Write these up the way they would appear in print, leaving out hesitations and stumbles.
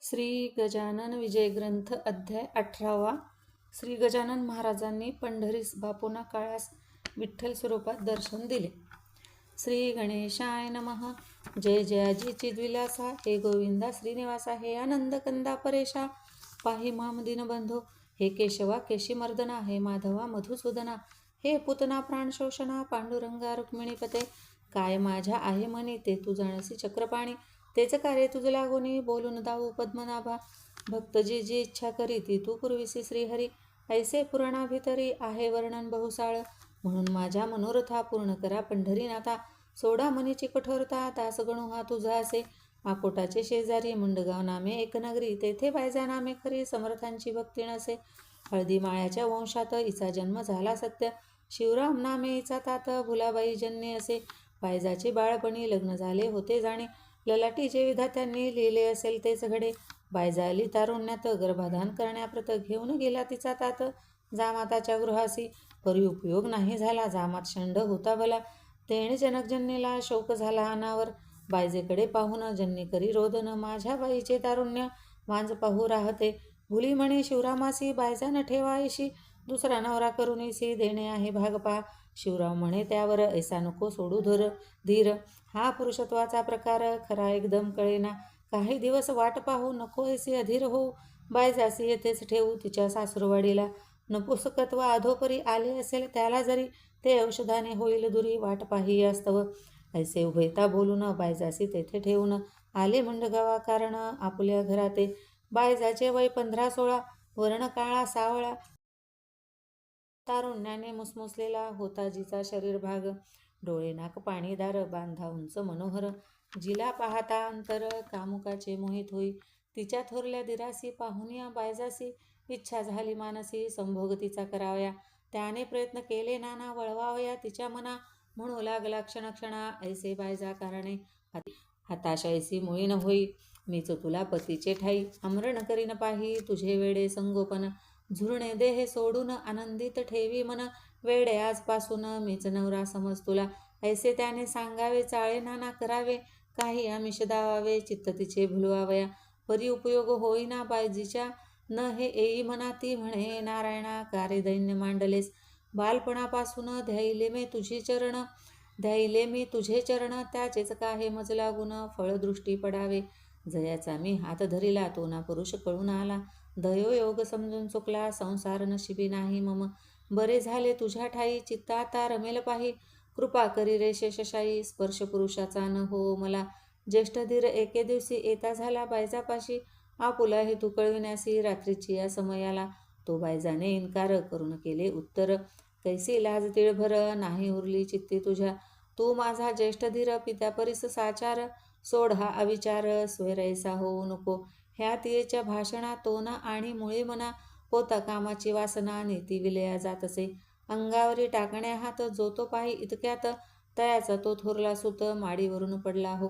श्री गजानन विजय ग्रंथ अध्याय 18वा. श्री गजानन महाराजांनी पंढरीस बापूंना काळास विठ्ठल स्वरूपात दर्शन दिले. श्री गणेशाय नमः. जय जयाजी चिद्विलासा, हे गोविंदा श्रीनिवासा, हे आनंद कंदा परेशा, पाही माम दीनबंधो, हे केशवा केशीमर्दना, हे माधवा मधुसूदना, हे पुतना प्राणशोषणा, पांडुरंगा रुक्मिणीपते, काय माझ्या आहे मनी ते तू जाणसी चक्रपाणी, तेच कार्य तुझ लागोनी बोलून दाऊ पद्मनाभा, भक्त जी जी इच्छा करी ती तू पूर्वीसी श्रीहरी, ऐसे पुराणा भितरी आहे वर्णन बहुसाळ, म्हणून माझ्या मनोरथा पूर्ण करा पंढरीनाथा, सोडा मनीची कठोरता, दास गणू हा तुझा असे, आकोटाचे शेजारी मुंडगाव नामे एक नगरी, तेथे बायजा नामे खरी, समर्थांची भक्ती नसे, हळदी माळ्याच्या वंशात हिचा जन्म झाला सत्य, शिवराम नामे हिचा तात, भुलाबाई जन्य असे, बायजाचे बाळपणी लग्न झाले होते जाणे, ललाटी जे विधात्यांनी लिहिले असेल तेच घडे, बायजाली तारुण्यात गर्भाधान करण्याप्रत घेऊन गेला तिचा तात, जामाताच्या गृहासी परी उपयोग नाही झाला, जामात षंड होता भला, तेणे जनकजन्नीला शोक झाला अनावर, बायजेकडे पाहून जन्नी करी रोदन, माझ्या बाईचे तारुण्य वांज पाहू राहते, भुली म्हणे शिवरामासी बायजा न ठेवायशी, दुसरा नवरा करूनसी देणे आहे भाग पा, शिवराम म्हणे त्यावर ऐसा नको सोडू धीर, हा पुरुषत्वाचा प्रकार खरा एकदम कळेना, काही दिवस वाट पाहू नको ऐसे अधीर होऊ, बायजासी येथेच ठेवू तिच्या सासूरवाडीला, नपुसकत्व अधोपरी आले असेल त्याला जरी, ते औषधाने होईल दुरी, वाट पाही असतव, ऐसे उभयता बोलून बायजासी तेथे ठेवून आले मुंडगावा, कारण आपल्या घराते, बायजाचे वय 15-16, वर्ण काळा सावळा, तारुण्याने मुसमुसलेला होता जिचा शरीर भाग, डोळे नाक पाणीदार, बांधा उंच मनोहर, जिला पाहता अंतर कामुकाचे मोहित होई, तिच्या थोरल्या दिरासी पाहुनिया बायजासी इच्छा झाली मानसी, संभोग तिचा करावया, त्याने प्रयत्न केले नाना वळवावया तिच्या मना, म्हणू लागला क्षणक्षणा ऐसे बायजा कारणे, हताश ऐसी मुळी न होई, मीच तुला पतीचे ठाई, आमरण करीन पाही तुझे वेडे संगोपन, झुरणे देह सोडून आनंदित ठेवी मन, वेडे आजपासून मीच नवरा समज तुला, ऐसे त्याने सांगावे चाळे नाना करावे, काही आमिष दावावे चित्त तिचे भुलवावया, परी उपयोग होईना बायजीच्या, न हे येई मना ती म्हणे नारायणा, कार्य दैन्य मांडलेस, बालपणापासून ध्याईले मी तुझे चरण, त्याचेच काहे मज लागून फळदृष्टी पडावे, जयाचा मी हात धरिला तो ना पुरुष कळून आला, दयोयोग समजून चुकला, संसार नशिबी नाही मम, बरे झाले तुझ्या ठाई, चित्त आता रमेल पाही, कृपा करी रे शेषशायी, स्पर्श पुरुषाचा न हो मला, ज्येष्ठ धीर एके दिवशी येता झाला बायजापाशी, आपुला हे तू कळविण्यासी, रात्रीची या समयाला, तो बायजाने इन्कार करून केले उत्तर, कैसी लाज तिळभर नाही उरली चित्ती तुझ्या, तू माझा ज्येष्ठ धीर पित्यापरीस साचार, सोड हा अविचार स्वैरैसा होऊ नको, ह्या तियेच्या भाषणा तोना आणि मुळे मना, होता कामाची वासना नीती विलया जातसे, अंगावरी टाकण्या हात जो तो पाही इतक्यात, तयाचा तो थोरला सुत माडीवरून पडला हो,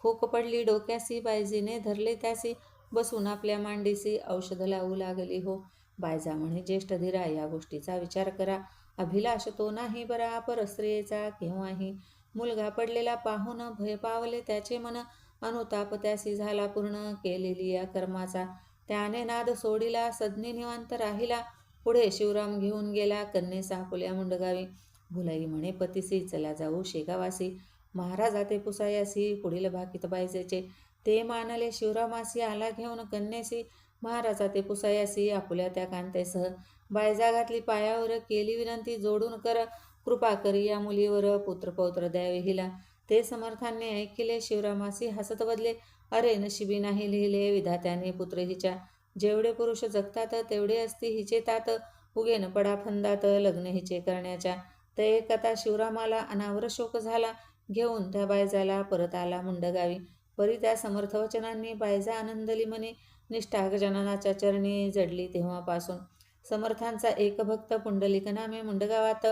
खोक पडली डोक्यासी, बायजीने धरले त्यासी, बसून आपल्या मांडीसी औषध लावू लागली हो, बायजा म्हणे ज्येष्ठ धीरा या गोष्टीचा विचार करा, अभिलाष तो नाही बरा परस्त्रियेचा केव्हाही, मुलगा पडलेला पाहून भय पावले त्याचे मन, अनुताप त्यासी झाला पूर्ण केलेली या कर्माचा, त्याने नाद सोडिला सदनी निवांत राहिला, पुढे शिवराम घेऊन गेला कन्येस आपुल्या मुंडगावी, भुलाई म्हणे पतीसी चला जाऊ शेगावासी, महाराजा ते पुसायासी पुढील भाकीत बायजेचे, ते मानले शिवरामासी आला घेऊन कन्येसी, महाराजा ते पुसायासी आपुल्या त्या कांतेसह, बायजा घातली पायावर केली विनंती जोडून कर, कृपा करी या मुलीवर पुत्रपौत्र द्यावे हिला, ते समर्थांनी ऐकिले शिवरामासी हसत बदले, अरे नशिबी नाही लिहिले विधात्याने पुत्र हिच्या, जेवढे पुरुष जगतात तेवढे असती हिचे तात, उगे न पडा फंदात लग्न हिचे करण्याच्या, ते कथा शिवरामाला अनावर शोक झाला, घेऊन त्या बायजाला परत आला मुंडगावी, परी त्या समर्थ वचनांनी बायजा आनंदली मनी, निष्ठा गजाननाच्या चरणी जडली तेव्हापासून, समर्थांचा एक भक्त पुंडलिक नामे मुंडगावात,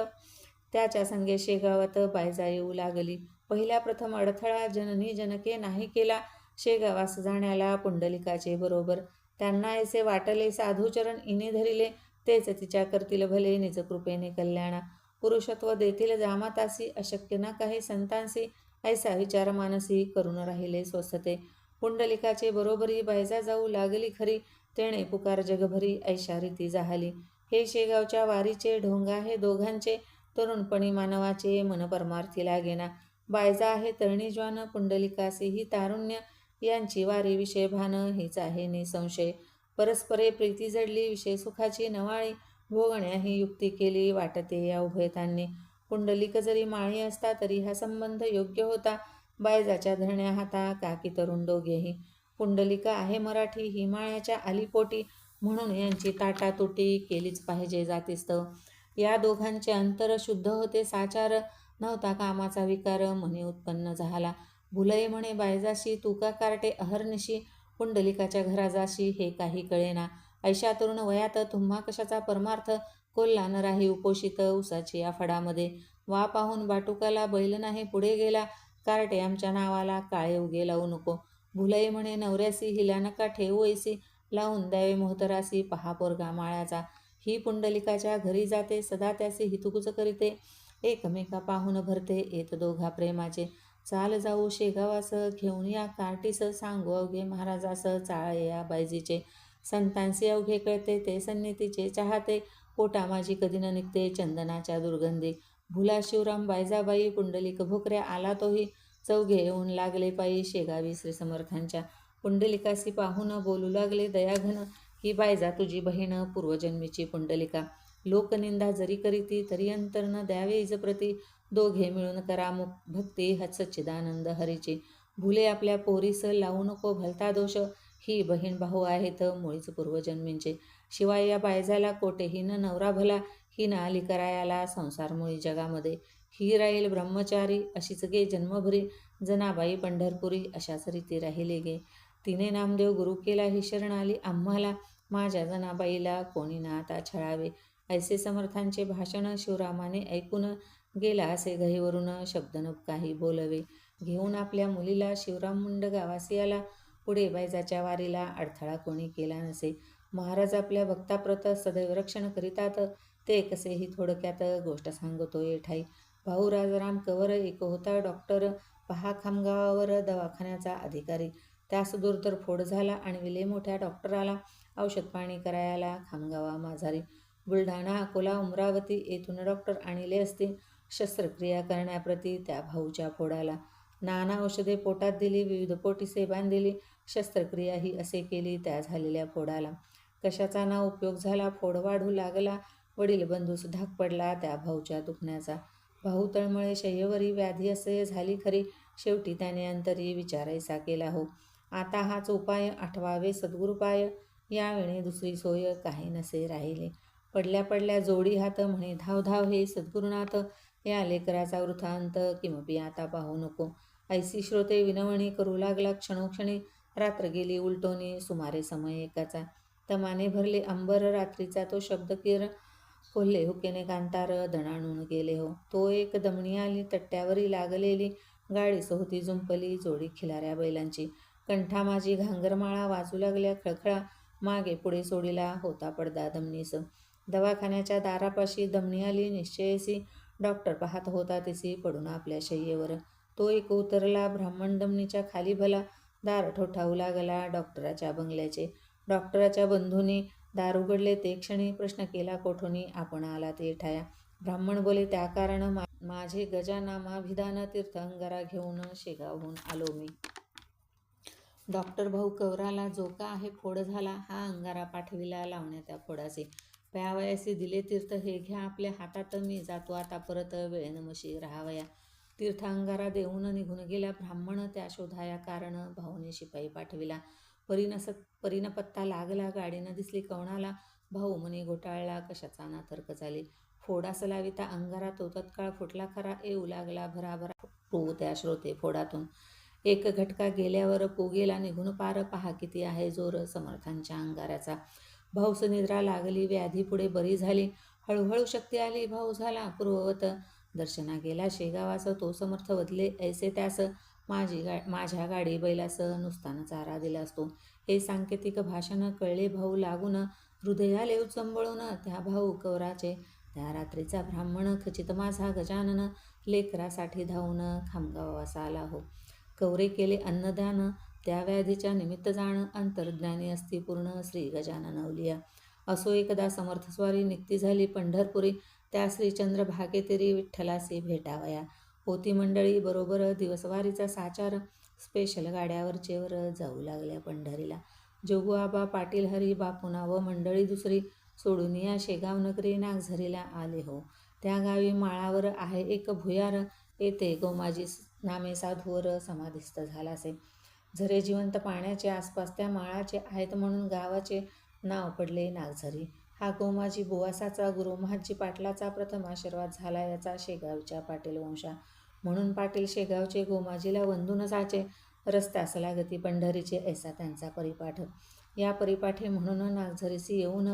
त्याच्या संगे शेगावात बायजा येऊ लागली, पहिल्या प्रथम अडथळा जननी जनके नाही केला, शेगावास जाण्याला पुंडलिकाचे बरोबर, त्यांना ऐसे वाटले साधुचरण इने धरिले, तेच तिच्या करतील भले निज कृपेने कल्याणा, पुरुषत्व देतील जामातासी, अशक्य ना काही संतांसी, ऐसा विचार मानसी करून राहिले स्वस्थते, पुंडलिकाचे बरोबरी बायजा जाऊ लागली खरी, तेणे पुकार जगभरी ऐशा रीती जाहली. हे शेगावच्या वारीचे ढोंग आहे दोघांचे, तरुणपणी मानवाचे मन परमार्थी लागेना. बायजा आहे तळणी ज्वान, पुंडलिकासीही तारुण्य, यांची वारी विषय भान हीच आहे निसंशय. परस्परे प्रीती जडली विषय सुखाची नवाळी, भोगण्याही युक्ती केली वाटते या उभयतांनी. पुंडलिक जरी माळी असता तरी हा संबंध योग्य होता, बायजाच्या धरण्या हाता काकी तरुण दोघेही. पुंडलिक आहे मराठी ही माळ्याच्या आलीपोटी, म्हणून यांची ताटातुटी केलीच पाहिजे जातीस्तव. या दोघांचे अंतर शुद्ध होते साचार, नव्हता कामाचा विकार मनी उत्पन्न झाला. भुलई म्हणे बायजाशी तू का कार्टे अहर्निशी, पुंडलिकाच्या घरा जाशी हे काही कळेना. ऐशा तरुण वयात तुम्हा कशाचा परमार्थ, कोल्हा न राही उपोषित उसाची या फडामध्ये. वा पाहून बाटुकाला बैल नाही पुढे गेला, कार्टे आमच्या नावाला काळे उगे लावू नको. भुलई म्हणे नवऱ्यासी हिला नका ठेवू ऐसी, लावून द्यावे मोहतरासी पहा पोरगा माळ्याचा. ही पुंडलिकाच्या घरी जाते सदा त्यासी हितुकुच करीते, एकमेका पाहून भरते येत दोघा प्रेमाचे. चाल जाऊ शेगावास घेऊन या कार्टीस, सांगू अवघे महाराजास चाळे या बायजीचे. संतांसी अवघे कळते ते सन्नितीचे चाहते, पोटा माझी कधी न निघते चंदनाच्या दुर्गंधी. भुला शिवराम बायजाबाई पुंडलिक भोकऱ्या आला तोही, चौघे येऊन लागले पायी शेगावी श्री समर्थांच्या. पुंडलिकासी पाहून बोलू लागले दयाघन, ही बायजा तुझी बहीण पूर्वजन्मीची पुंडलिका. लोकनिंदा जरी करीती तरी अंतर न द्यावे इजप्रती, दोघे मिळून करा भक्ती हत सच्चिदानंद हरीची. भुले आपल्या पोरीस लावू नको भलता दोष, ही बहीण भाऊ आहेत मुळीच पूर्वजन्मींचे. शिवाय या बायजाला कोठेही न नवरा भला, ही न आली करायाला संसार मुळी जगामध्ये. ही राहील ब्रह्मचारी अशीच गे जन्मभरी, जनाबाई पंढरपुरी अशाच रीती राहिले गे. तिने नामदेव गुरु केला ही शरण आली आम्हाला, माझ्या जनाबाईला कोणी ना आता छळावे. ऐसे समर्थांचे भाषण शिवरामाने ऐकून, गेला असे घाईवरून शब्द न काही बोलवे. घेऊन आपल्या मुलीला शिवराम मुंड गावासी आला, पुढे बायजाच्या वारीला अडथळा कोणी केला नसे. महाराज आपल्या भक्ताप्रत सदैव रक्षण करीतात, ते कसेही थोडक्यात गोष्ट सांगतोय ठाई. भाऊ राजाराम कवर एक होता डॉक्टर, पहा खामगावावर दवाखान्याचा अधिकारी. त्यास दुर्धर फोड झाला आणि विले मोठ्या डॉक्टराला, औषध पाणी करायला खामगावा माझारी. बुलढाणा अकोला अमरावती येथून डॉक्टर आणले असतील, शस्त्रक्रिया करण्याप्रती त्या भाऊच्या फोडाला. नाना औषधे पोटात दिली, विविध पोटीसे बांधिली, शस्त्रक्रिया ही असे केली त्या झालेल्या फोडाला. कशाचा ना उपयोग झाला, फोड वाढू लागला, वडील बंधूस धाक पडला त्या भाऊच्या दुखण्याचा. भाऊ तळमळे शय्यवरी, व्याधी असे झाली खरी, शेवटी त्याने अंतरी विचारायचा केला हो. आता हाच उपाय आठवावे सद्गुरुपाय, यावेळी दुसरी सोय काही नसे राहिले. पडल्या पडल्या जोडी हात म्हणे धाव धाव हे सद्गुरुनाथ, या लेकराचा वृथांत किमपी आता पाहू नको. ऐसी श्रोते विनवणी करू लागला क्षणोक्षणी, रात्र गेली उलटोनी सुमारे समय एकाचा. तमाने भरले अंबर रात्रीचा तो शब्द किर, कोल्हे हुकेने कांतार दणाणून गेले हो. तो एक दमणी आली तट्ट्यावरी लागलेली, गाडीस होती जुंपली जोडी खिलाऱ्या बैलांची. कंठा माझी घांगरमाळा वाजू लागल्या खळखळा, मागे पुढे सोडीला होता पडदा दमनीस. दवाखान्याच्या दारापाशी दमणी आली निश्चयसी, डॉक्टर पाहत होता तिसी पडून आपल्या शय्येवर. तो एक उतरला ब्राह्मण दमनीच्या खाली भला, दार ठोठावू लागला डॉक्टराच्या बंगल्याचे. डॉक्टराच्या बंधूंनी दार उघडले ते क्षणी, प्रश्न केला कोठूनी आपण आला ते ठाया. ब्राह्मण बोले त्या कारण माझे गजानामाभिधान, तीर्थ अंगारा घेऊन शेगावहून आलो मी. डॉक्टर भाऊ कवराला जो का आहे फोड झाला, हा अंगारा पाठविला लावण्या त्या फोडाचे. प्यावयासी दिले तीर्थ हे घ्या आपल्या हातात, मी जातो आता परत वेळेनमशी राहावया. तीर्थ अंगारा देऊन निघून गेला ब्राह्मण, त्या शोधाया कारण भाऊने शिपाई पाठविला. परीन पत्ता लागला, गाडीनं दिसली कवणाला, भाऊ मनी घोटाळला कशाचा ना तर्क झाली. फोड असलाविता अंगारा तो तत्काळ फुटला खरा, येऊ लागला भराभरा पू त्या श्रोते फोडातून. एक घटका गेल्यावर पू गेला निघून पार, पहा किती आहे जोर समर्थांच्या अंगाऱ्याचा. भाऊस निद्रा लागली, व्याधी पुढे बरी झाली, हळूहळू शक्ती आली, भाऊ झाला पूर्ववत. दर्शना गेला शेगावास तो समर्थ बदले ऐसे त्यास, माझ्या गाडी बैलास नुसताना चारा दिला असतो. हे सांकेतिक भाषण कळले भाऊ लागून, हृदयाले उचंबळून त्या भाऊ कवराचे. त्या रात्रीचा ब्राह्मण खचित माझा गजानन, लेकरासाठी धावून खामगावास आला हो. कवरे केले अन्नदान त्या व्याधीच्या निमित्त जाण अंतर्ज्ञानी असती पूर्ण श्री गजानन अवलिया. असो एकदा समर्थस्वारी निघती झाली पंढरपुरी, त्या श्रीचंद्र भागेतिरी विठ्ठलासी भेटावया. होती मंडळी बरोबर दिवसवारीचा साचार, स्पेशल गाड्यावरचेवर जाऊ लागल्या पंढरीला. जोगू आबा पाटील हरी बापुना व मंडळी दुसरी सोडून या शेगाव नगरी नागझरीला आले हो. त्या गावी माळावर आहे एक भुयार, येथे गोमाजी नामे साधूवर समाधिस्थ झालासे. झरे जिवंत पाण्याचे आसपास त्या माळाचे आहेत म्हणून गावाचे नाव पडले नागझरी. हा गोमाजी बुवासाचा गुरु महादजी पाटलाचा प्रथम आशीर्वाद झाला याचा शेगावच्या पाटील वंशा. म्हणून पाटील शेगावचे गोमाजीला वंदून जाचे. रस्त्यास लागती पंढरीचे ऐसा त्यांचा परिपाठ. या परिपाठे म्हणून नागझरीसी येऊन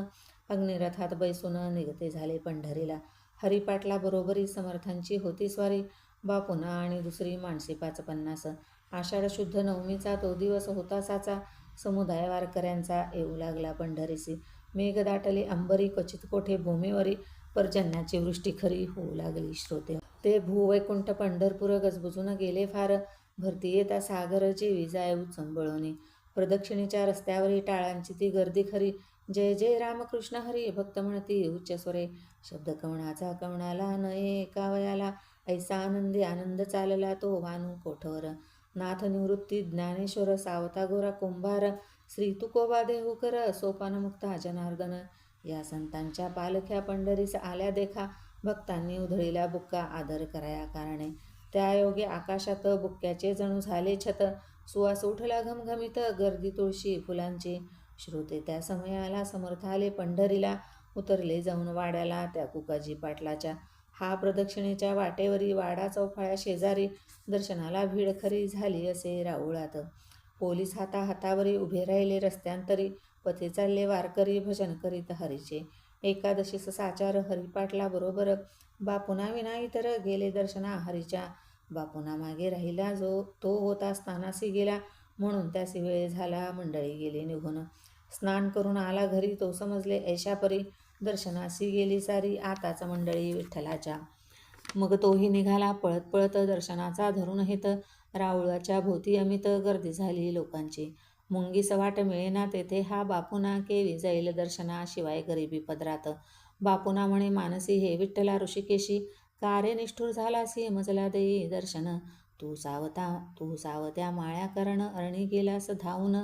अग्निरथात बैसून निघते झाले पंढरीला. हरिपाटला बरोबरी समर्थांची होती स्वारी, बापुना आणि दुसरी माणसे 550. आषाढ शुद्ध नवमीचा तो दिवस होता साचा, समुदाय वारकऱ्यांचा येऊ लागला पंढरीसी. मेघ दाटले अंबरी, क्वचित कोठे भूमीवरी, पर्जन्याची वृष्टी खरी होऊ लागली श्रोते. ते भूवैकुंठ पंढरपूर गजबजून गेले फार, भरती येता सागरची विजाय उचंबळोनी. प्रदक्षिणेच्या रस्त्यावरी टाळांची ती गर्दी खरी, जय जय रामकृष्ण हरी भक्त म्हणती उच्च स्वरे. शब्द कवणाचा कवणाला नये एकावयाला, ऐसा आनंदी आनंद चालला तो वानू कोठवर. नाथ निवृत्ती ज्ञानेश्वर सावता गोरा कुंभार, श्री तुकोबा देहूकर सोपानमुक्ता जनार्दन. या संतांच्या पालख्या पंढरीस आल्या देखा, भक्तांनी उधळीला बुक्का आदर कराया कारणे. त्या योगे आकाशात बुक्क्याचे जणू झाले छत, सुवास उठला घमघमीत गर्दी तुळशी फुलांची. श्रोते त्या समयाला समर्थ आले पंढरीला, उतरले जाऊन वाड्याला त्या कुकाजी पाटलाच्या. हा प्रदक्षिणेच्या वाटेवरी वाडा चौफाळ्या शेजारी, दर्शनाला भीड खरी झाली असे राऊळात. पोलीस हाताहातावरी उभे राहिले रस्त्यांतरी, पथे चालले वारकरी भजन करीत हरीचे. एकादशीस साचार हरिपाटला बरोबर, बापुना विना इतर गेले दर्शना हरीच्या. बापुना मागे राहिला जो तो होता स्नानासी गेला, म्हणून त्यासी वेळ झाला मंडळी गेली निघून. स्नान करून आला घरी तो समजले ऐशापरी, दर्शनासी गेली सारी आताच मंडळी विठ्ठलाच्या. मग तोही निघाला पळत पळत दर्शनाचा धरून हेत, राऊळाच्या भोवती अमित गर्दी झाली लोकांची. मुंगीस वाट मिळेना तेथे हा बापुना, केवी जाईल दर्शना शिवाय गरिबी पदरात. बापुना म्हणे मानसी हे विठ्ठला ऋषिकेशी, का रे निष्ठुर झालासी मजला देई दर्शन. तू सावत्या माळ्या करण अरणी गेलास धावून,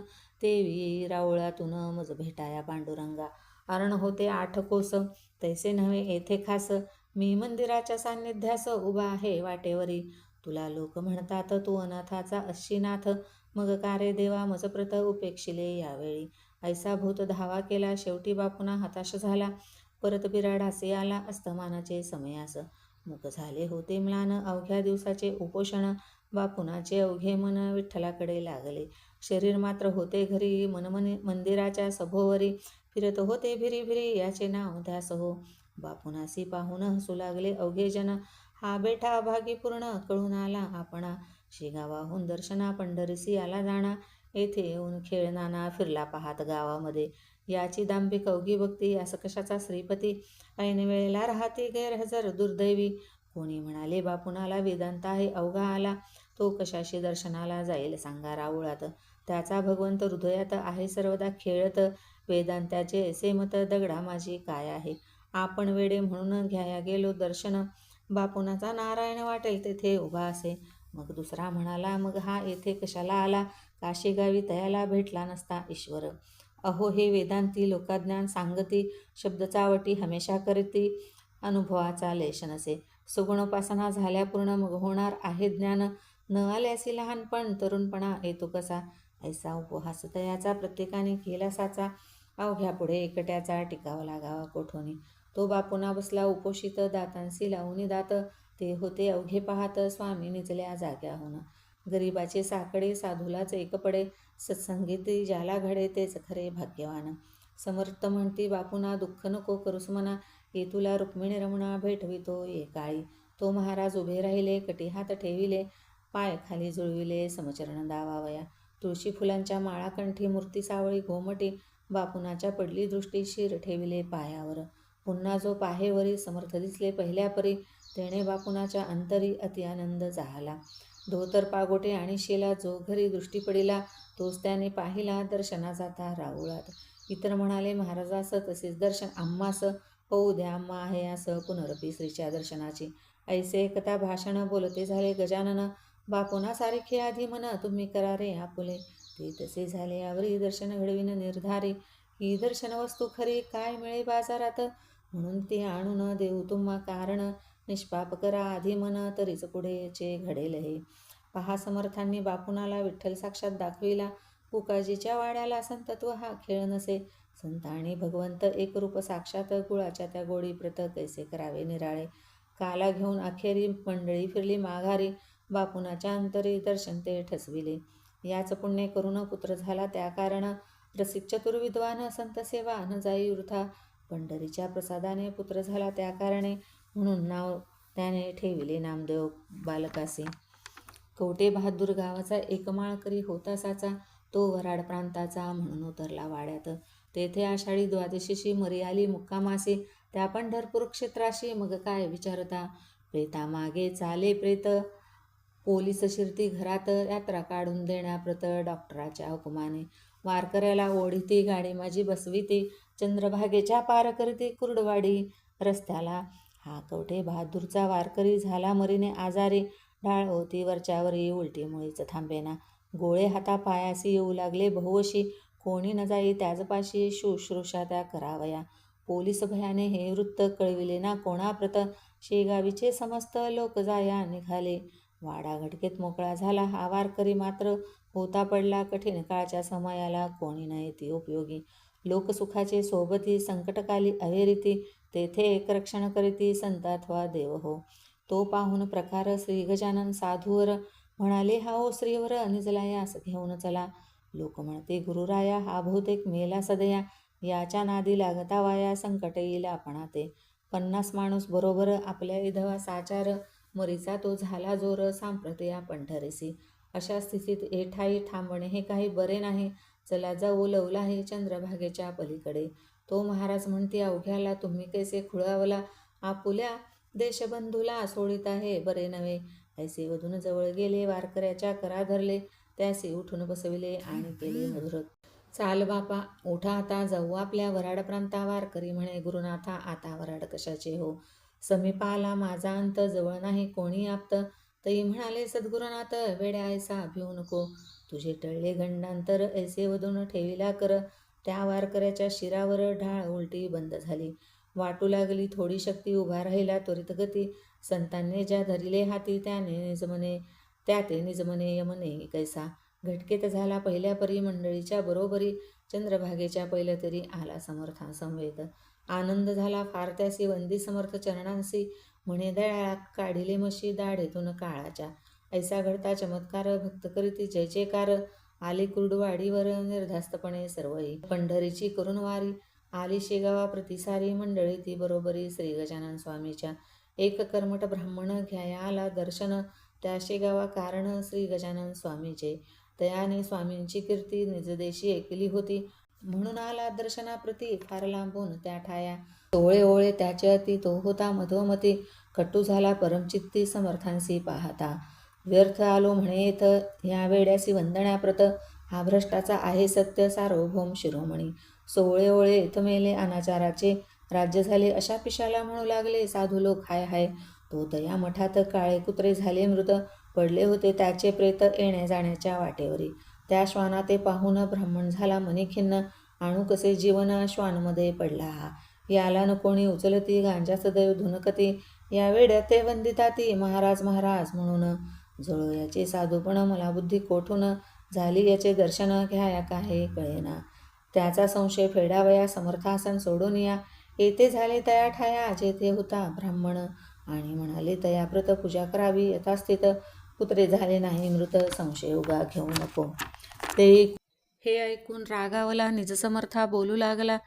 तेवी राऊळातून मज भेटाया पांडुरंगा. अरण होते 8 कोस तैसे नव्हे येथे खास, मी मंदिराच्या सान्निध्यास उभा आहे वाटेवरी. तुला लोक म्हणतात तू अनाथाचा अश्शीनाथ, मग का रे देवा मज प्रत उपेक्षिले यावेळी. ऐसा भूत धावा केला शेवटी बापुना हताश झाला, परत बिराडासे आला अस्तमानाचे समयास. मुक झाले होते म्लान अवघ्या दिवसाचे उपोषण, बापुनाचे अवघे मन विठ्ठलाकडे लागले. शरीर मात्र होते घरी, मन मंदिराच्या सभोवरी, फिरत होते भिरी भिरी याचे नाव ध्यास हो. बापुनासी पाहून हसू लागले अवघे जन, हा बेठा अभागी पूर्ण कळून आला आपणा. शेगावाहून दर्शना पंढरीसी आला जाणा, येथे येऊन खेळ नाना फिरला पाहात गावामध्ये. याची दांभिक अवघी भक्ती यास कशाचा श्रीपती, ऐन वेळेला राहते गैरहजर दुर्दैवी. कोणी म्हणाले बापुनाला वेदांत आहे अवघा आला, तो कशाशी दर्शनाला जाईल सांगा राऊळात. त्याचा भगवंत हृदयात आहे सर्वदा खेळत, वेदांत्याचे ऐसे मत दगडा माझी काय आहे. आपण वेडे म्हणून घ्याया गेलो दर्शन, बापुनाचा नारायण वाटेल तेथे उभा असे. मग दुसरा म्हणाला मग हा येथे कशाला आला, काशीगावी तयाला भेटला नसता ईश्वर. अहो हे वेदांती लोकाज्ञान सांगती, शब्द चावटी हमेशा करती, अनुभवाचा लेश नसे. सुगुणोपासना झाल्या पूर्ण मग होणार आहे ज्ञान, न आल्यासी लहानपण तरुणपणा येतो कसा. ऐसा उपहास तयाचा प्रत्येकाने केला साचा, अवघ्या पुढे एकट्याचा टिकावा लागावा कोठोनी. तो बापुना बसला उपोषित दातांसी लावून दात, ते होते अवघे पाहात स्वामी निजल्या जाग्याहून. गरिबाचे साकडे साधूलाच एक पडे, सत्संगीती ज्याला घडे तेच खरे भाग्यवान. समर्थ म्हणती बापुना दुःख नको करूस मना, ये तुला रुक्मिणी रमणा भेटवितो ये काळी. तो महाराज उभे राहिले कटी हात ठेविले, पाय खाली जुळविले समचरण दावावया. तुळशी फुलांच्या माळा कंठी मूर्ती सावळी घोमटी, बापुनाच्या पडली दृष्टी शिर ठेविले पायावर. पुन्हा जो पाहेवरी समर्थ दिसले पहिल्या परी, तेणे बापुनाच्या अंतरी अति आनंद झाला. धोतर पागोटे आणि शेला जो घरी दृष्टी पडिला तोच त्याने पाहिला दर्शना जाता राऊळात. इतर म्हणाले महाराजास तसेच दर्शन आम्हास होऊ द्या आम्हा आहे असं पुनरपी श्रीच्या दर्शनाची. ऐसे एकता भाषण बोलते झाले गजानन बापुना सारखे आधी मन तुम्ही करा रे आपुले. ते तसे झाले आवरी दर्शन घडविन निर्धारी. ही दर्शन वस्तू खरी काय मिळे बाजारात म्हणून ती आणून देऊ तुम्हा कारण. निष्पाप करा आधी मन तरीच पुढेचे घडेल हे. पहा समर्थांनी बापुनाला विठ्ठल साक्षात दाखविला. उकाजीच्या वाड्याला संतत्व हा खेळ नसे. संत आणि भगवंत एक रूप साक्षात गुळाच्या त्या गोडी प्रत कैसे करावे निराळे. काला घेऊन अखेरी मंडळी फिरली माघारी. बापुनाच्या अंतरी दर्शन ते ठसविले. याच पुण्य करून पुत्र झाला त्या कारण. रसिक चतुर विद्वान संत सेवा न जाई वृथा. पंढरीच्या प्रसादाने पुत्र झाला त्या कारणे म्हणून नाव त्याने ठेविले नामदेव बालकासी. कवटे बहादूर गावाचा एक माळकरी होता साचा. तो वराड प्रांताचा म्हणून उतरला वाड्यात. तेथे आषाढी द्वादशीशी मरी आली मुक्कामासी. त्या पंढरपूर क्षेत्राशी मग काय विचारता. प्रेतामागे चाले प्रेत पोलीस शिरती घरात. यात्रा काढून देण्याप्रत डॉक्टराच्या हुकुमाने. वारकऱ्याला ओढीती गाडी माझी बसविती. चंद्रभागेच्या पार करती कुर्डवाडी रस्त्याला. हा कवठे बहादूरचा वारकरी झाला मरीने आजारी. ढाळ होती वरच्यावरी उलटी मुळीच थांबेना. गोळे हाता पायासी येऊ लागले बहुवशी. कोणी न जाई त्याचपाशी शुश्रूषा त्या करावया. पोलीस भयाने हे वृत्त कळविले ना कोणाप्रत. शेगावीचे समस्त लोक जाया निघाले. वाडा घटकेत मोकळा झाला हा वारकरी मात्र. होता पडला कठीण काळच्या समयाला कोणी न येती उपयोगी. लोकसुखाचे सोबती संकटकाली अवेरिती. तेथे एक रक्षण करीती संत अथवा देव हो. तो पाहून प्रकार श्री गजानन साधूवर म्हणाले हा ओ श्रीवर निजला यास घेऊन चला. लोक म्हणते गुरुराया हा बहुतेक मेला सदया. याच्या नादी लागता वाया संकट येईल आपणा ते. 50 माणूस बरोबर आपल्या इधवा साचार. मरीचा तो झाला जोर सांप्रत या पंढरीसी. अशा स्थितीत एठाई थांबणे हे काही बरे नाही. चला जाऊ लवला हे चंद्रभागेच्या पलीकडे. तो महाराज म्हणते अवघ्याला तुम्ही कैसे खुळावला. आपुल्या देशबंधूला सोडित आहे बरे नव्हे. ऐसे वधून जवळ गेले वारकऱ्याच्या करा धरले. त्यासी उठून बसविले आणि केले मधुर. चाल बापा उठा आता जाऊ आपल्या वराड प्रांता. वारकरी म्हणे गुरुनाथा आता वराड कशाचे हो. समीप आला माझा अंत जवळ नाही कोणी आप्त. तई म्हणाले सद्गुरुनाथ वेड्या ऐसा भिवू नको. तुझे टळले गंडांतर ऐसे वधून ठेविला कर. त्या वारकऱ्याच्या शिरावर ढाळ उलटी बंद झाली. वाटू लागली थोडी शक्ती उभा राहिला त्वरित गती. संतांनी ज्या धरिले हाती त्याने निजमने त्याते निजमने यमने कैसा. घटकेत झाला पहिल्या परी मंडळीच्या बरोबरी. चंद्रभागेच्या पहिल्या तरी आला समर्था समवेत. आनंद झाला फार त्यासी वंदी समर्थ चरणांसी. म्हणे दयाळा काढिले मशी दाढेतून काळाच्या. ऐसा घडता चमत्कार भक्त करीती जय जयकार. आले कुर्डवाडीवर निर्धास्तपणे सर्वही. पंढरीची करून वारी आली शेगावा प्रतिसारी. मंडळी ती बरोबरी श्री गजानन स्वामीच्या. एक कर्मठ ब्राह्मण घ्याया आला दर्शन. त्या शेगावा कारण श्री गजानन स्वामीचे. तयाने स्वामींची कीर्ती निजदेशी ऐकली होती. म्हणून आला दर्शनाप्रती फार लांबून त्या ठाया. ओळे ओळे त्याचे अति तो होता मधोमती. कट्टू झाला परमचित्ती समर्थांसी पाहता. व्यर्थ आलो म्हणे येथ ह्या वेड्यासी वंदण्याप्रत. हा भ्रष्टाचा आहे सत्य सार्वभौम शिरोमणी. सोवळे ओळे इथ मेले अनाचाराचे. राज्य झाले अशा पिशाला म्हणू लागले साधू लोक हाय हाय. तो तया मठात काळे कुत्रे झाले मृत. पडले होते त्याचे प्रेत येण्या जाण्याच्या वाटेवरी. त्या श्वाना ते पाहून ब्राह्मण झाला मनी खिन्न. आणू कसे जीवन श्वानमध्ये पडला हा. याला न कोणी उचलती गांजा सदैव धुनकती. या वेड्यात ते वंदिताती महाराज महाराज म्हणून. जळो याचे साधूपण मला बुद्धी कोठून. झाली याचे दर्शन घ्याया काहे कळेना. त्याचा संशय फेडावया समर्थासन सोडून या. येथे झाले तया ठाया जेथे होता ब्राह्मण. आणि म्हणाले तयाप्रत पूजा करावी यथास्थित. कुत्रे झाले नाही मृत संशय उगा घेऊ नको. ते हे ऐकून रागावला निजसमर्था बोलू लागला.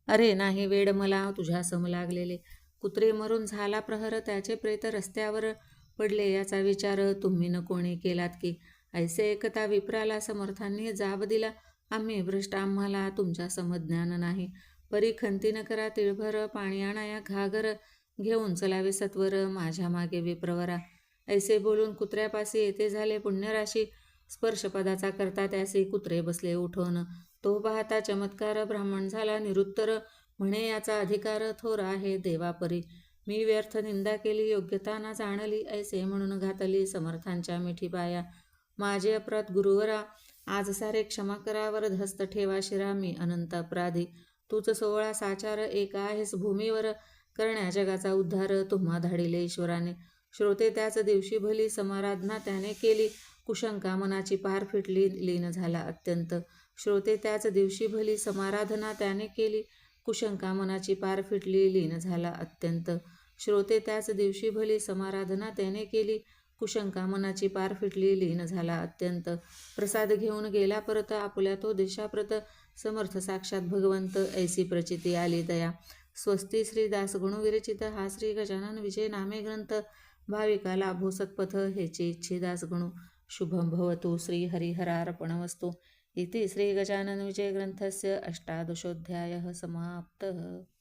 अरे नाही वेड मला तुझ्या सम लागलेले. कुत्रे मरून झाला प्रहर त्याचे प्रेत रस्त्यावर पडले याचा विचार तुम्ही न कोणी केलात की. ऐसे एकता विप्राला समर्थांनी जाब दिला. आम्ही भ्रष्ट आम्हाला तुमच्या समज्ञान नाही. परी खंती न करा तिळभर पाणी आणाया घागर. घेऊन चलावे सत्वर माझ्या मागे विप्रवरा. ऐसे बोलून कुत्र्यापाशी येथे झाले पुण्यराशी. स्पर्शपदाचा करता त्यासे कुत्रे बसले उठून. तो पाहता चमत्कार ब्राह्मण झाला निरुत्तर. म्हणे याचा अधिकार थोर आहे देवापरी. मी व्यर्थ निंदा केली योग्यता ना जाणली. ऐसे म्हणून घातली समर्थांच्या मिठी पाया. माझे अपराध गुरुवरा आज सारे क्षमा करा. वरदहस्त ठेवा शिरा मी अनंत अपराधी. तूच 16 साचार एक आहेस भूमीवर. करण्या जगाचा उद्धार तुम्हा धाडिले ईश्वराने. श्रोते त्याच दिवशी भली समाराधना त्याने केली. कुशंका मनाची पार फिटली लीन झाला अत्यंत. श्रोते त्याच दिवशी भली समाराधना त्याने केली. कुशंका मनाची पार फिटली लीन झाला अत्यंत. श्रोते त्याच दिवशी भली समाराधना त्याने केली. कुशंका मनाची पार फिटली लीन झाला अत्यंत. प्रसाद घेऊन गेला परत आपुल्या तो देशाप्रत. समर्थ साक्षात भगवंत ऐसी प्रचिती आली दया. स्वस्ती श्री दासगणू विरचित हा श्री गजानन विजय नामे ग्रंथ. भाविका लाभो सत्पथ हेचे इच्छे दासगणू. शुभं भवतु श्री हरिहरार्पणमस्तु. इति श्री गजानन विजय ग्रंथस्य 18दशोऽध्यायः समाप्तः.